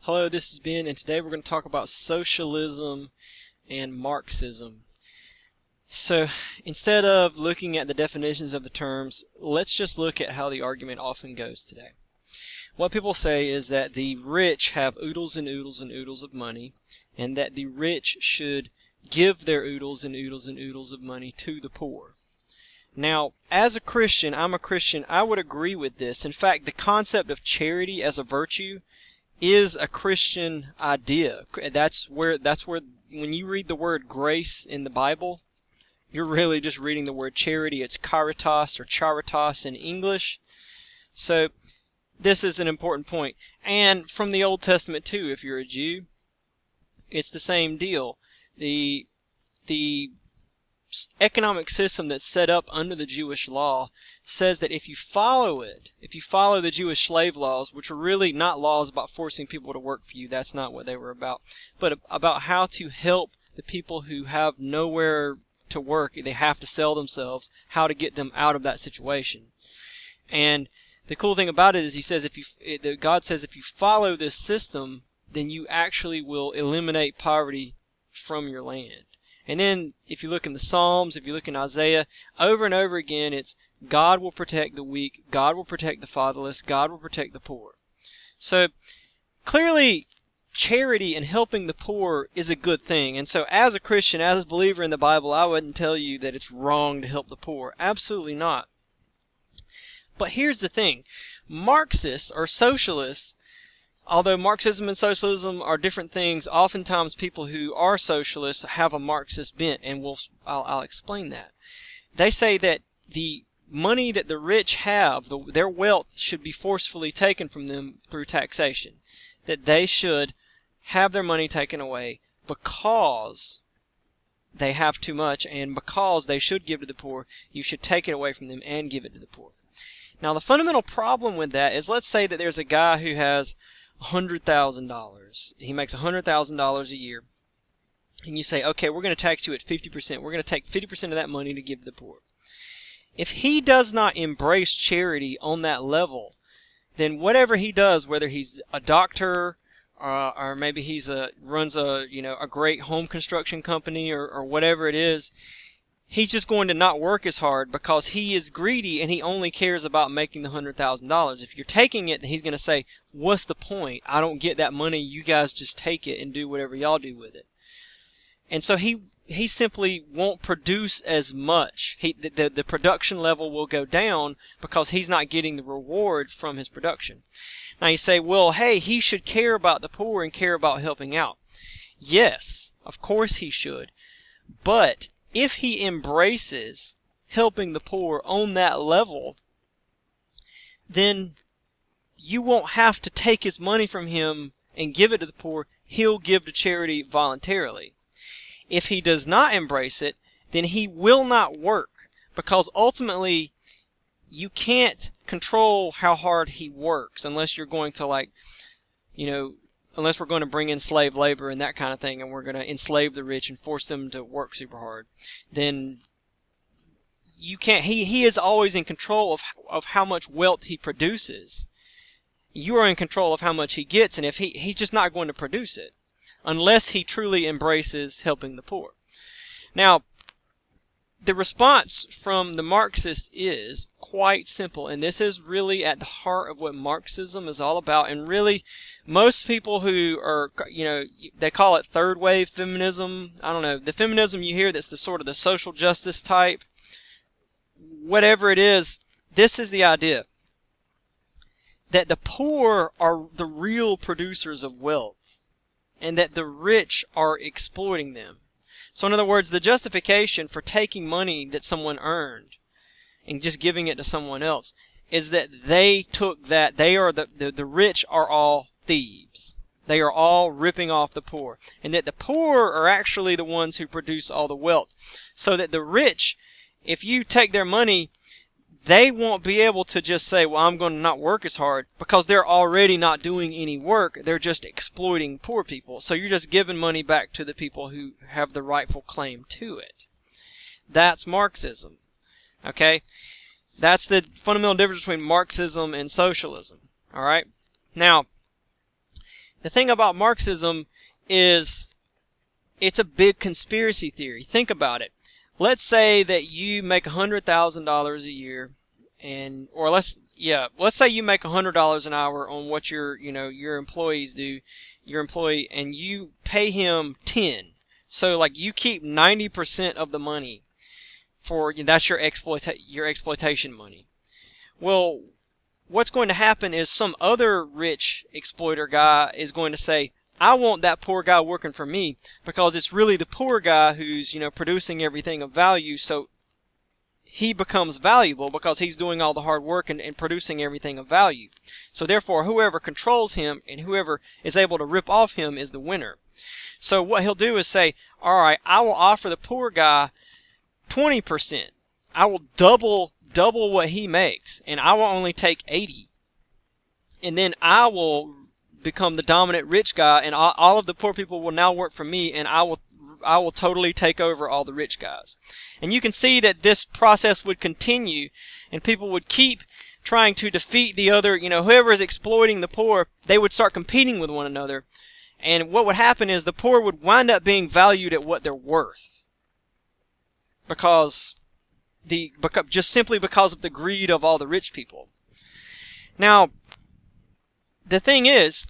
Hello, this is Ben, and today we're going to talk about socialism and Marxism. So, instead of looking at the definitions of the terms, let's just look at how the argument often goes today. What people say is that the rich have oodles and oodles and oodles of money, and that the rich should give their oodles and oodles and oodles of money to the poor. Now, as a Christian, I would agree with this. In fact, the concept of charity as a virtue is a Christian idea. That's where when you read the word grace in the Bible, you're really just reading the word charity. It's caritas or charitas in English. So this is an important point. And from the Old Testament too, if you're a Jew, it's the same deal. The economic system that's set up under the Jewish law says that if you follow it, if you follow the Jewish slave laws, which are really not laws about forcing people to work for you, that's not what they were about, but about how to help the people who have nowhere to work, they have to sell themselves, how to get them out of that situation. And the cool thing about it is he says God says if you follow this system, then you actually will eliminate poverty from your land. And then, if you look in the Psalms, if you look in Isaiah, over and over again, it's God will protect the weak, God will protect the fatherless, God will protect the poor. So, clearly, charity and helping the poor is a good thing. And so, as a Christian, as a believer in the Bible, I wouldn't tell you that it's wrong to help the poor. Absolutely not. But here's the thing. Marxists or socialists, although Marxism and socialism are different things, oftentimes people who are socialists have a Marxist bent, and I'll explain that. They say that the money that the rich have, their wealth, should be forcefully taken from them through taxation. That they should have their money taken away because they have too much, and because they should give to the poor, you should take it away from them and give it to the poor. Now, the fundamental problem with that is, let's say that there's a guy who has $100,000. He makes $100,000 a year. And you say, okay, we're going to tax you at 50%. We're going to take 50% of that money to give to the poor. If he does not embrace charity on that level, then whatever he does, whether he's a doctor or maybe he's runs a great home construction company or whatever it is, he's just going to not work as hard because he is greedy and he only cares about making the $100,000. If you're taking it, then he's going to say, what's the point? I don't get that money. You guys just take it and do whatever y'all do with it. And so he simply won't produce as much. The production level will go down because he's not getting the reward from his production. Now you say, well, hey, he should care about the poor and care about helping out. Yes, of course he should. But if he embraces helping the poor on that level, then you won't have to take his money from him and give it to the poor. He'll give to charity voluntarily. If he does not embrace it, then he will not work, because ultimately you can't control how hard he works unless you're going to unless we're going to bring in slave labor and that kind of thing, and we're going to enslave the rich and force them to work super hard, then you can't. He is always in control of how much wealth he produces. You are in control of how much he gets, and if he's just not going to produce it unless he truly embraces helping the poor. Now, the response from the Marxists is quite simple, and this is really at the heart of what Marxism is all about. And really, most people who are, they call it third wave feminism. I don't know, the feminism you hear that's the sort of the social justice type, whatever it is, this is the idea. That the poor are the real producers of wealth, and that the rich are exploiting them. So in other words, the justification for taking money that someone earned and just giving it to someone else is that they took that. They are the rich are all thieves. They are all ripping off the poor. And that the poor are actually the ones who produce all the wealth. So that the rich, if you take their money, they won't be able to just say, well, I'm going to not work as hard, because they're already not doing any work. They're just exploiting poor people. So you're just giving money back to the people who have the rightful claim to it. That's Marxism. Okay? That's the fundamental difference between Marxism and socialism. All right? Now, The thing about Marxism is it's a big conspiracy theory. Think about it. Let's say that you make $100,000 a year, or let's say you make $100 an hour on what your employees do, your employee, and you pay him 10. So like you keep 90% of the money that's your exploitation money. Well, what's going to happen is some other rich exploiter guy is going to say, I want that poor guy working for me because it's really the poor guy who's, producing everything of value, so he becomes valuable because he's doing all the hard work and producing everything of value. So therefore, whoever controls him and whoever is able to rip off him is the winner. So what he'll do is say, all right, I will offer the poor guy 20%. I will double what he makes, and I will only take 80. And then I will become the dominant rich guy, and all of the poor people will now work for me, and I will totally take over all the rich guys. And you can see that this process would continue, and people would keep trying to defeat the other, whoever is exploiting the poor, they would start competing with one another. And what would happen is the poor would wind up being valued at what they're worth. Just simply because of the greed of all the rich people. Now, the thing is,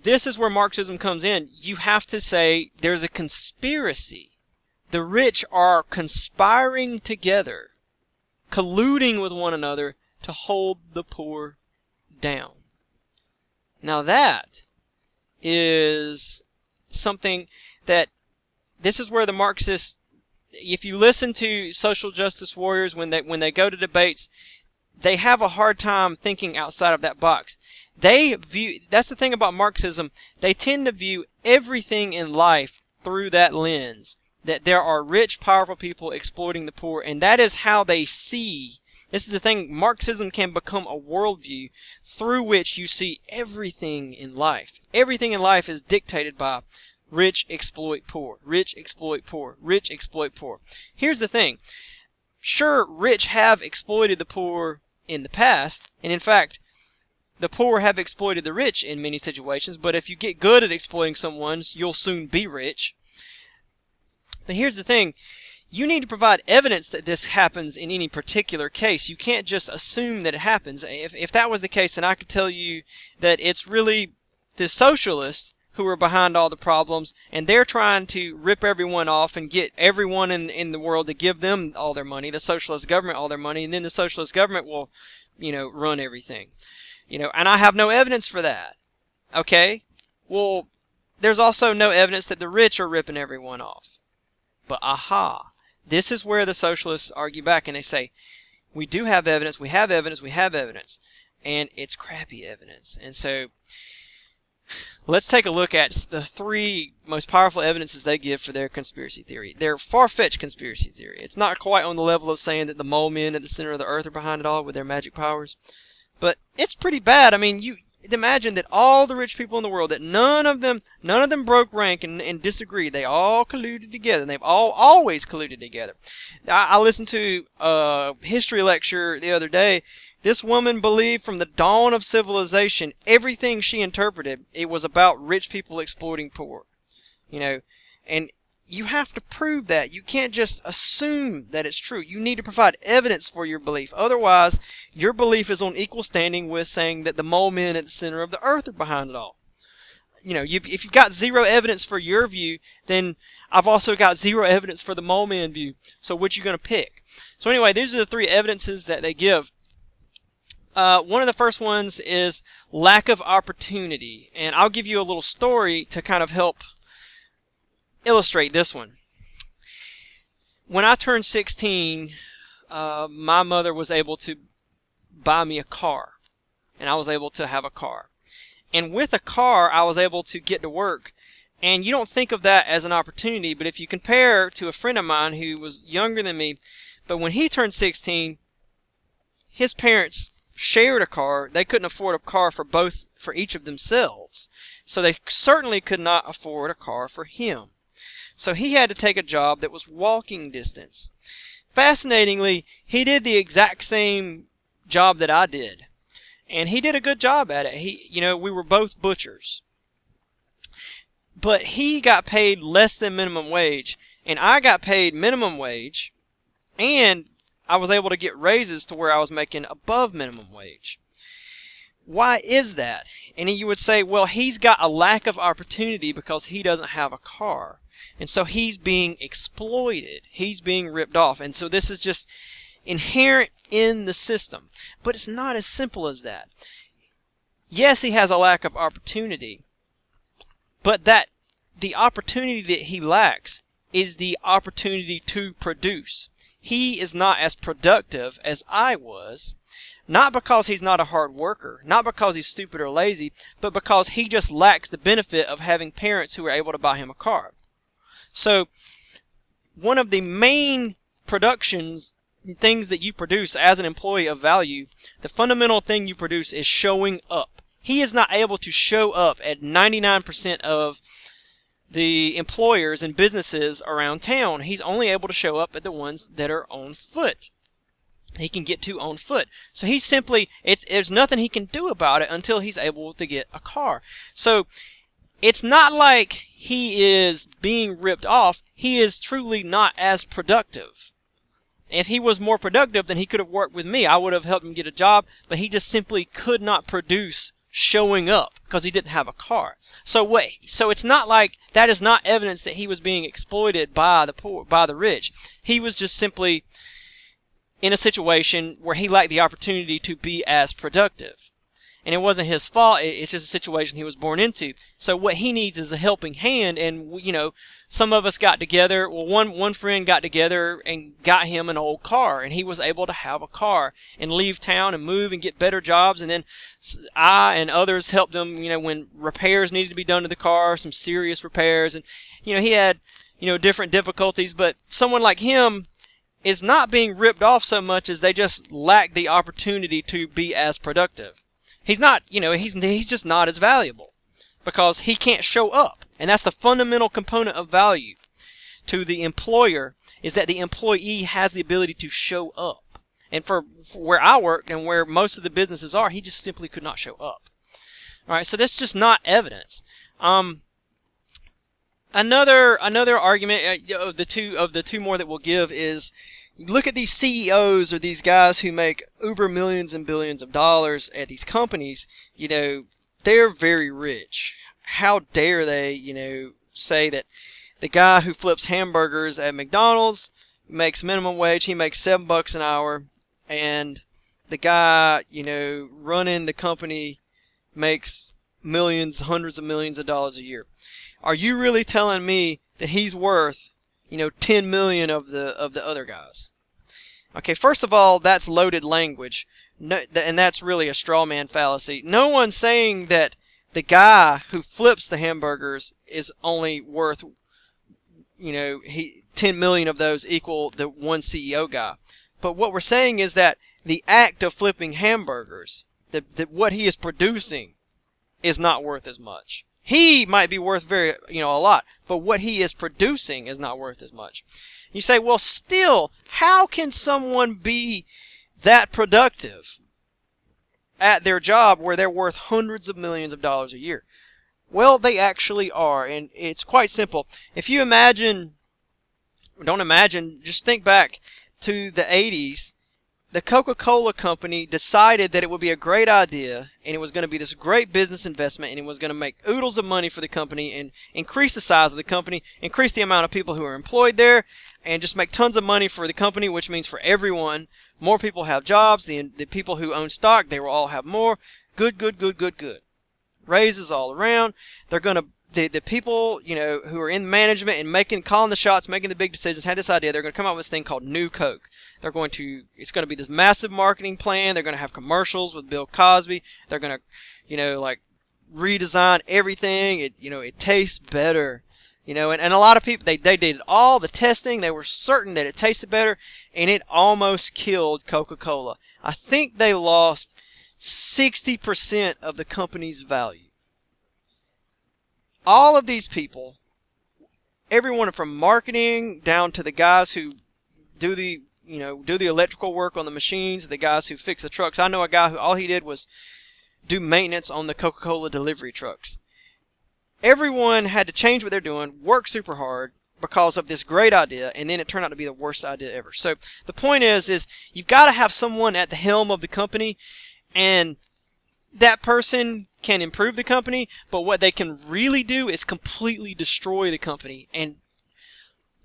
this is where Marxism comes in. You have to say there's a conspiracy. The rich are conspiring together, colluding with one another to hold the poor down. Now that is something that, this is where the Marxists, if you listen to social justice warriors when they go to debates, they have a hard time thinking outside of that box. That's the thing about Marxism, they tend to view everything in life through that lens, that there are rich, powerful people exploiting the poor, and that is how they see. This is the thing, Marxism can become a worldview through which you see everything in life. Everything in life is dictated by rich exploit poor, rich exploit poor, rich exploit poor. Here's the thing. Sure, rich have exploited the poor in the past, and in fact, the poor have exploited the rich in many situations, but if you get good at exploiting someone, you'll soon be rich. But here's the thing. You need to provide evidence that this happens in any particular case. You can't just assume that it happens. If that was the case, then I could tell you that it's really the socialists who are behind all the problems, and they're trying to rip everyone off and get everyone in the world to give them all their money, the socialist government all their money, and then the socialist government will, run everything. And I have no evidence for that. Okay? Well, there's also no evidence that the rich are ripping everyone off. But aha, this is where the socialists argue back, and they say, we do have evidence, we have evidence, we have evidence, and it's crappy evidence. And so, let's take a look at the three most powerful evidences they give for their conspiracy theory. Their far-fetched conspiracy theory. It's not quite on the level of saying that the mole men at the center of the earth are behind it all with their magic powers. But it's pretty bad. I mean, you imagine that all the rich people in the world, that none of them broke rank and disagreed. They all colluded together. And they've always colluded together. I listened to a history lecture the other day. This woman believed from the dawn of civilization, everything she interpreted, it was about rich people exploiting poor. And you have to prove that. You can't just assume that it's true. You need to provide evidence for your belief. Otherwise, your belief is on equal standing with saying that the mole men at the center of the earth are behind it all. If you've got zero evidence for your view, then I've also got zero evidence for the mole man view. So which are you going to pick? So anyway, these are the three evidences that they give. One of the first ones is lack of opportunity. And I'll give you a little story to kind of help illustrate this one. When I turned 16, my mother was able to buy me a car. And I was able to have a car. And with a car, I was able to get to work. And you don't think of that as an opportunity, but if you compare to a friend of mine who was younger than me, but when he turned 16, his parents shared a car. They couldn't afford a car for each of themselves. So they certainly could not afford a car for him. So he had to take a job that was walking distance. Fascinatingly, he did the exact same job that I did. And he did a good job at it. We were both butchers. But he got paid less than minimum wage, and I got paid minimum wage, and I was able to get raises to where I was making above minimum wage. Why is that? And you would say, well, he's got a lack of opportunity because he doesn't have a car. And so he's being exploited. He's being ripped off. And so this is just inherent in the system. But it's not as simple as that. Yes, he has a lack of opportunity, but the opportunity that he lacks is the opportunity to produce. He is not as productive as I was, not because he's not a hard worker, not because he's stupid or lazy, but because he just lacks the benefit of having parents who are able to buy him a car. So one of the main things that you produce as an employee of value, the fundamental thing you produce is showing up. He is not able to show up at 99% of the employers and businesses around town. He's only able to show up at the ones that are on foot. He can get to on foot. So he's simply, there's nothing he can do about it until he's able to get a car. So it's not like he is being ripped off. He is truly not as productive. If he was more productive, then he could have worked with me. I would have helped him get a job, but he just simply could not produce showing up because he didn't have a car. So it's not like that is not evidence that he was being exploited by the poor, by the rich. He was just simply in a situation where he lacked the opportunity to be as productive. And it wasn't his fault. It's just a situation he was born into. So what he needs is a helping hand. And, some of us got together. Well, one friend got together and got him an old car. And he was able to have a car and leave town and move and get better jobs. And then I and others helped him, when repairs needed to be done to the car, some serious repairs. And, he had, different difficulties. But someone like him is not being ripped off so much as they just lack the opportunity to be as productive. He's not, he's just not as valuable because he can't show up. And that's the fundamental component of value to the employer, is that the employee has the ability to show up. And for where I work and where most of the businesses are, he just simply could not show up. All right, so that's just not evidence. Another argument of the two more that we'll give is, look at these CEOs or these guys who make uber millions and billions of dollars at these companies. They're very rich. How dare they, say that the guy who flips hamburgers at McDonald's makes minimum wage, he makes $7 an hour, and the guy, running the company makes millions, hundreds of millions of dollars a year. Are you really telling me that he's worth 10 million of the other guys? Okay, first of all, that's loaded language, and that's really a straw man fallacy. No one's saying that the guy who flips the hamburgers is only worth, 10 million of those equal the one CEO guy. But what we're saying is that the act of flipping hamburgers, what he is producing, is not worth as much. He might be worth a lot, but what he is producing is not worth as much. You say, well, still, how can someone be that productive at their job where they're worth hundreds of millions of dollars a year? Well, they actually are, and it's quite simple. If you just think back to the 80s. The Coca-Cola company decided that it would be a great idea, and it was going to be this great business investment, and it was going to make oodles of money for the company and increase the size of the company, increase the amount of people who are employed there, and just make tons of money for the company, which means for everyone. More people have jobs. The people who own stock, they will all have more. Good. Raises all around. They're going to, the people, who are in management and calling the shots, making the big decisions, had this idea. They're going to come up with this thing called New Coke. It's going to be this massive marketing plan. They're going to have commercials with Bill Cosby. They're going to, redesign everything. It tastes better. And a lot of people, they did all the testing. They were certain that it tasted better, and it almost killed Coca-Cola. I think they lost 60% of the company's value. All of these people, everyone from marketing down to the guys who do the electrical work on the machines, the guys who fix the trucks. I know a guy who all he did was do maintenance on the Coca-Cola delivery trucks. everyone had to change what they're doing, work super hard because of this great idea, and then it turned out to be the worst idea ever. So the point is you've got to have someone at the helm of the company, and that person can improve the company, but what they can really do is completely destroy the company. And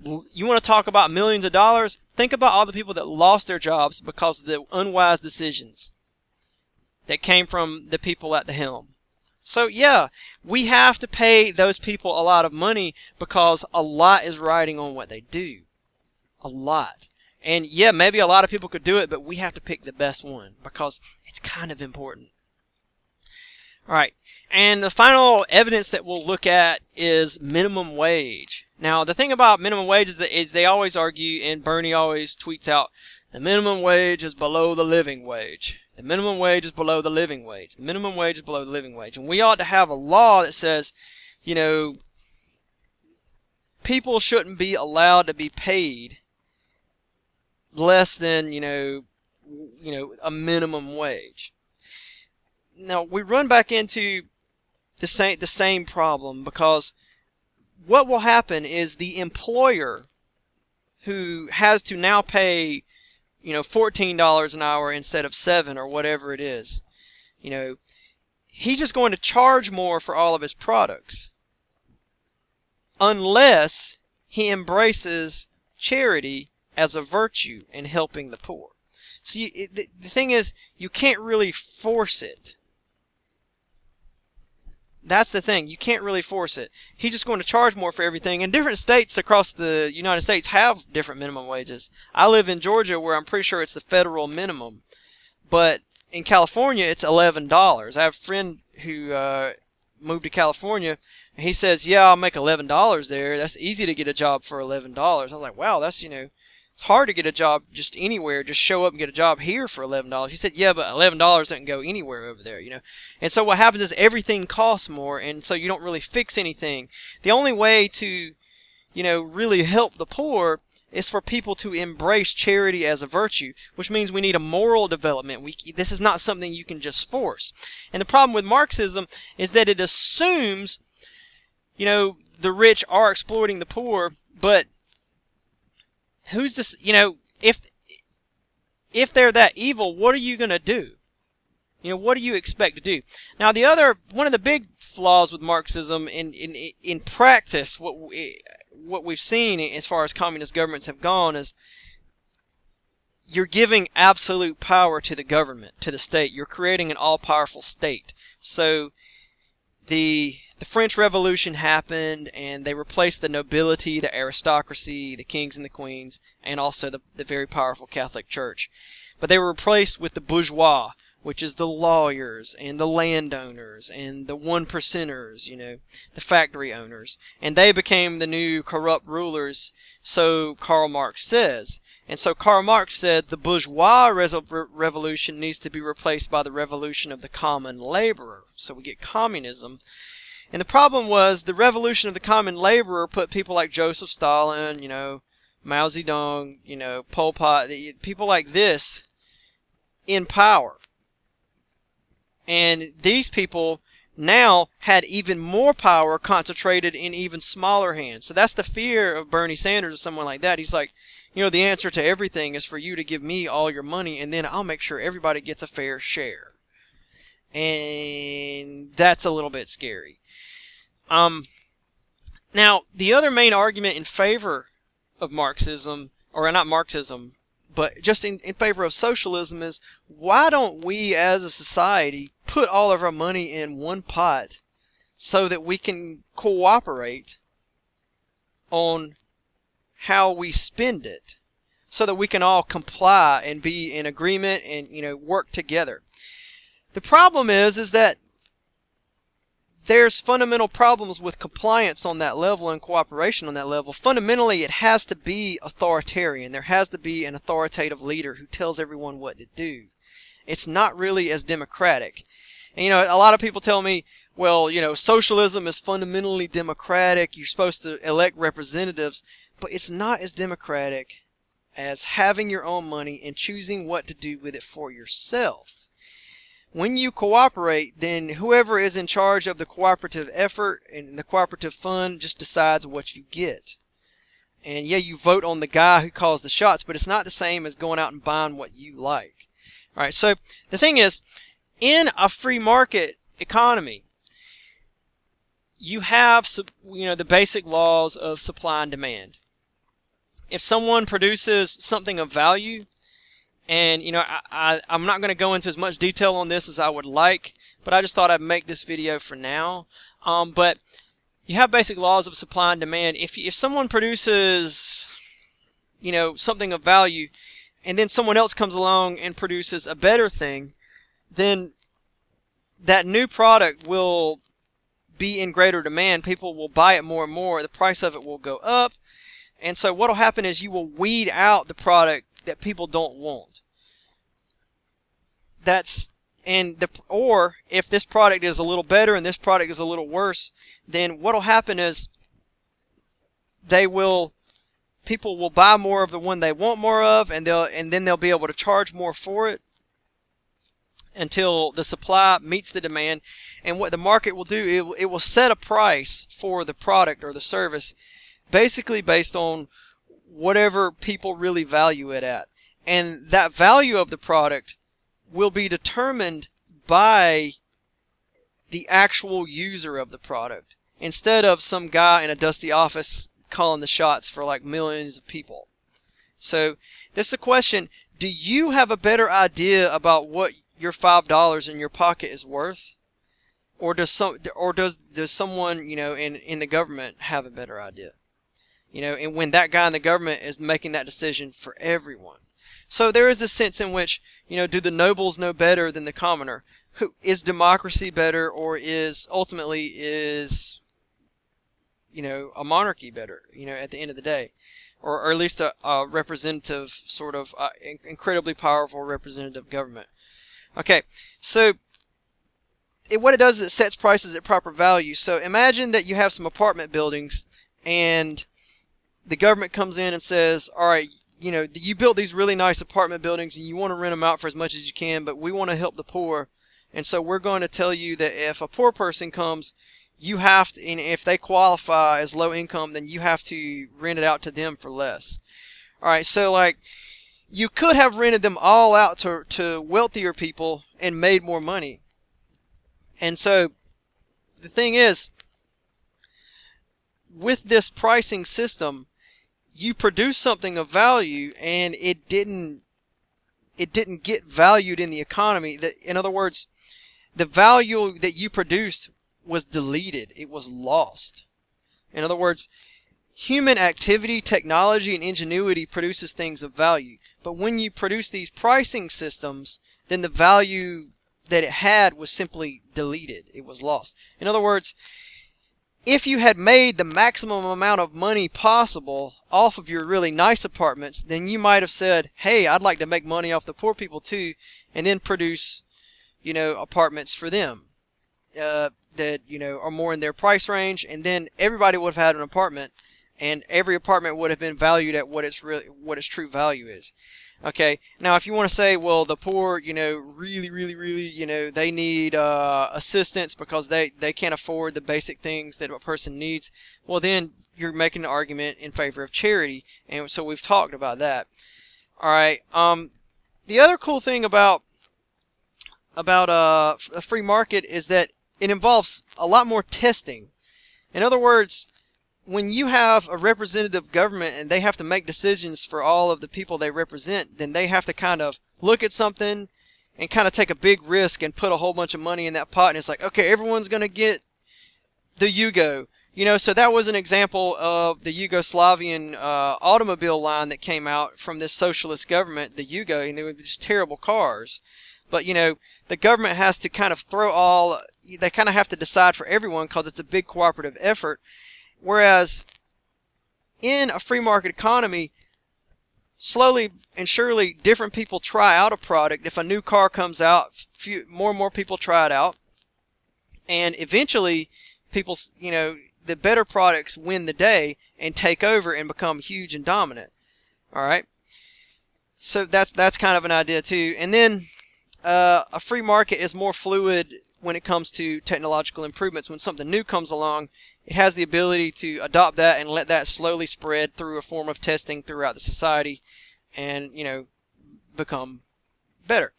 you want to talk about millions of dollars? Think about all the people that lost their jobs because of the unwise decisions that came from the people at the helm. So yeah, we have to pay those people a lot of money because a lot is riding on what they do. A lot. And yeah, maybe a lot of people could do it, but we have to pick the best one because it's kind of important. Alright, and the final evidence that we'll look at is minimum wage. Now, the thing about minimum wage is they always argue, and Bernie always tweets out, the minimum wage is below the living wage. The minimum wage is below the living wage. The minimum wage is below the living wage. And we ought to have a law that says, you know, people shouldn't be allowed to be paid less than, you know, a minimum wage. Now, we run back into the same problem because what will happen is the employer who has to now pay, you know, $14 an hour instead of $7 or whatever it is, you know, he's just going to charge more for all of his products unless he embraces charity as a virtue in helping the poor. So the thing is, you can't really force it. That's the thing. You can't really force it. He's just going to charge more for everything. And different states across the United States have different minimum wages. I live in Georgia where I'm pretty sure it's the federal minimum. But in California, it's $11. I have a friend who moved to California. And he says, yeah, I'll make $11 there. That's easy to get a job for $11. I was like, wow, that's, you know, it's hard to get a job just anywhere. Just show up and get a job here for $11. He said, yeah, but $11 doesn't go anywhere over there, you know. And so what happens is everything costs more, and so you don't really fix anything. The only way to, you know, really help the poor is for people to embrace charity as a virtue, which means we need a moral development. This is not something you can just force. And the problem with Marxism is that it assumes, you know, the rich are exploiting the poor, but who's this, you know, if they're that evil, what are you going to do? You know, what do you expect to do? Now, one of the big flaws with Marxism in practice, what we've seen as far as communist governments have gone is you're giving absolute power to the government, to the state. You're creating an all-powerful state. So the French Revolution happened, and they replaced the nobility, the aristocracy, the kings and the queens, and also the very powerful Catholic Church. But they were replaced with the bourgeois, which is the lawyers and the landowners and the one percenters, you know, the factory owners. And they became the new corrupt rulers, so Karl Marx says. And so Karl Marx said the bourgeois revolution needs to be replaced by the revolution of the common laborer. So we get communism. And the problem was the revolution of the common laborer put people like Joseph Stalin, you know, Mao Zedong, you know, Pol Pot, people like this in power. And these people now had even more power concentrated in even smaller hands. So that's the fear of Bernie Sanders or someone like that. He's like, you know, the answer to everything is for you to give me all your money, and then I'll make sure everybody gets a fair share. And that's a little bit scary. Now, the other main argument in favor of Marxism, or not Marxism, but just in favor of socialism is, why don't we as a society put all of our money in one pot so that we can cooperate on how we spend it, so that we can all comply and be in agreement and, you know, work together. The problem is that there's fundamental problems with compliance on that level and cooperation on that level. Fundamentally, it has to be authoritarian. There has to be an authoritative leader who tells everyone what to do. It's not really as democratic. And, you know, a lot of people tell me, well, you know, socialism is fundamentally democratic. You're supposed to elect representatives. But it's not as democratic as having your own money and choosing what to do with it for yourself. When you cooperate, then whoever is in charge of the cooperative effort and the cooperative fund just decides what you get. And yeah, you vote on the guy who calls the shots, but it's not the same as going out and buying what you like. All right, so the thing is, in a free market economy, you have, the basic laws of supply and demand. If someone produces something of value, and I'm not going to go into as much detail on this as I would like, but I just thought I'd make this video for now. But you have basic laws of supply and demand. If someone produces, something of value, and then someone else comes along and produces a better thing, then that new product will be in greater demand. People will buy it more and more. The price of it will go up. And so what will happen is you will weed out the product that people don't want. Or if this product is a little better and this product is a little worse, then what will happen is people will buy more of the one they want more of, and then they'll be able to charge more for it until the supply meets the demand. And what the market will do, it will set a price for the product or the service basically based on whatever people really value it at. And that value of the product will be determined by the actual user of the product, instead of some guy in a dusty office calling the shots for like millions of people. So this is the question: do you have a better idea about what your $5 in your pocket is worth, or does someone in the government have a better idea? And when that guy in the government is making that decision for everyone. So there is this sense in which, do the nobles know better than the commoner? Is democracy better, or is a monarchy better, at the end of the day? Or at least a representative, sort of incredibly powerful representative government. Okay, so what it does is it sets prices at proper value. So imagine that you have some apartment buildings, and the government comes in and says, all right, you built these really nice apartment buildings and you want to rent them out for as much as you can, but we want to help the poor. And so we're going to tell you that if a poor person comes, you have to, and if they qualify as low income, then you have to rent it out to them for less. All right, so like you could have rented them all out to wealthier people and made more money. And so the thing is, with this pricing system, you produce something of value and it didn't get valued in the economy. In other words, the value that you produced was deleted. It was lost. In other words, human activity, technology, and ingenuity produces things of value. But when you produce these pricing systems, then the value that it had was simply deleted. It was lost. In other words, if you had made the maximum amount of money possible off of your really nice apartments, then you might have said, hey, I'd like to make money off the poor people too, and then produce, apartments for them that, are more in their price range, and then everybody would have had an apartment, and every apartment would have been valued at what its true value is. Okay, now if you want to say, well, the poor, really, they need assistance because they can't afford the basic things that a person needs, well, then you're making an argument in favor of charity, and so we've talked about that. All right, the other cool thing about a free market is that it involves a lot more testing. In other words, when you have a representative government and they have to make decisions for all of the people they represent, then they have to kind of look at something and kind of take a big risk and put a whole bunch of money in that pot. And it's like, okay, everyone's going to get the Yugo. So that was an example of the Yugoslavian automobile line that came out from this socialist government, the Yugo, and they were just terrible cars. But, the government has to kind of they kind of have to decide for everyone because it's a big cooperative effort. Whereas in a free market economy, slowly and surely different people try out a product. If a new car comes out, more and more people try it out. And eventually, people, the better products win the day and take over and become huge and dominant. All right? So that's kind of an idea too. And then a free market is more fluid when it comes to technological improvements. When something new comes along, it has the ability to adopt that and let that slowly spread through a form of testing throughout the society and, become better.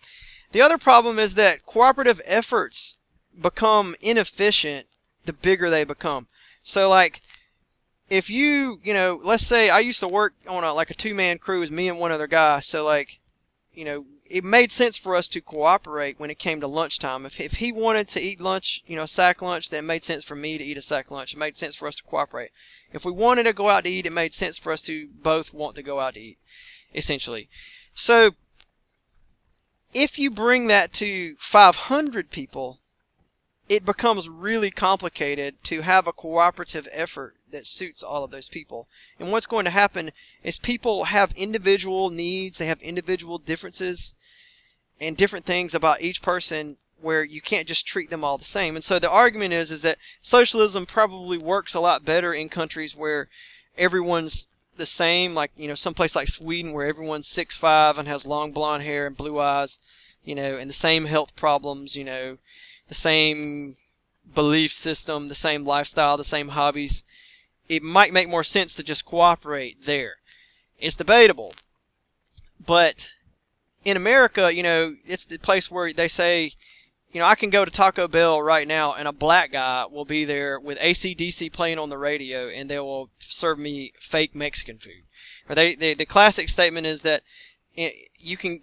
The other problem is that cooperative efforts become inefficient the bigger they become. So like, if let's say I used to work on a two-man crew, it was me and one other guy. So like, it made sense for us to cooperate when it came to lunchtime. If he wanted to eat lunch, a sack lunch, then it made sense for me to eat a sack lunch. It made sense for us to cooperate. If we wanted to go out to eat, it made sense for us to both want to go out to eat, essentially. So if you bring that to 500 people, it becomes really complicated to have a cooperative effort that suits all of those people. And what's going to happen is people have individual needs, they have individual differences and different things about each person where you can't just treat them all the same. And so the argument is that socialism probably works a lot better in countries where everyone's the same, like, some place like Sweden where everyone's 6'5" and has long blonde hair and blue eyes, and the same health problems, the same belief system, the same lifestyle, the same hobbies. It might make more sense to just cooperate there. It's debatable. But in America, it's the place where they say, I can go to Taco Bell right now and a black guy will be there with AC/DC playing on the radio and they will serve me fake Mexican food. Or the classic statement is that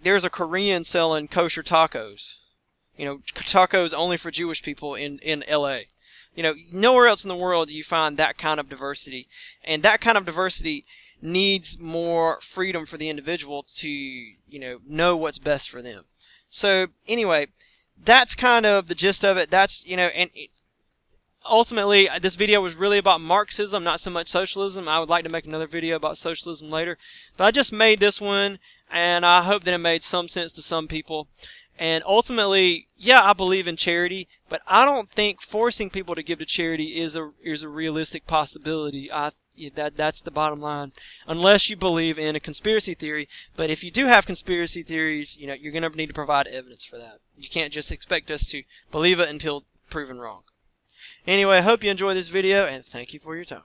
there's a Korean selling kosher tacos. Tacos only for Jewish people in LA. Nowhere else in the world do you find that kind of diversity. And that kind of diversity needs more freedom for the individual to, know what's best for them. So, anyway, that's kind of the gist of it. That's, ultimately, this video was really about Marxism, not so much socialism. I would like to make another video about socialism later. But I just made this one, and I hope that it made some sense to some people. And ultimately, yeah, I believe in charity, but I don't think forcing people to give to charity is a realistic possibility. That's the bottom line, unless you believe in a conspiracy theory. But if you do have conspiracy theories, you're going to need to provide evidence for that. You can't just expect us to believe it until proven wrong. Anyway, I hope you enjoyed this video, and thank you for your time.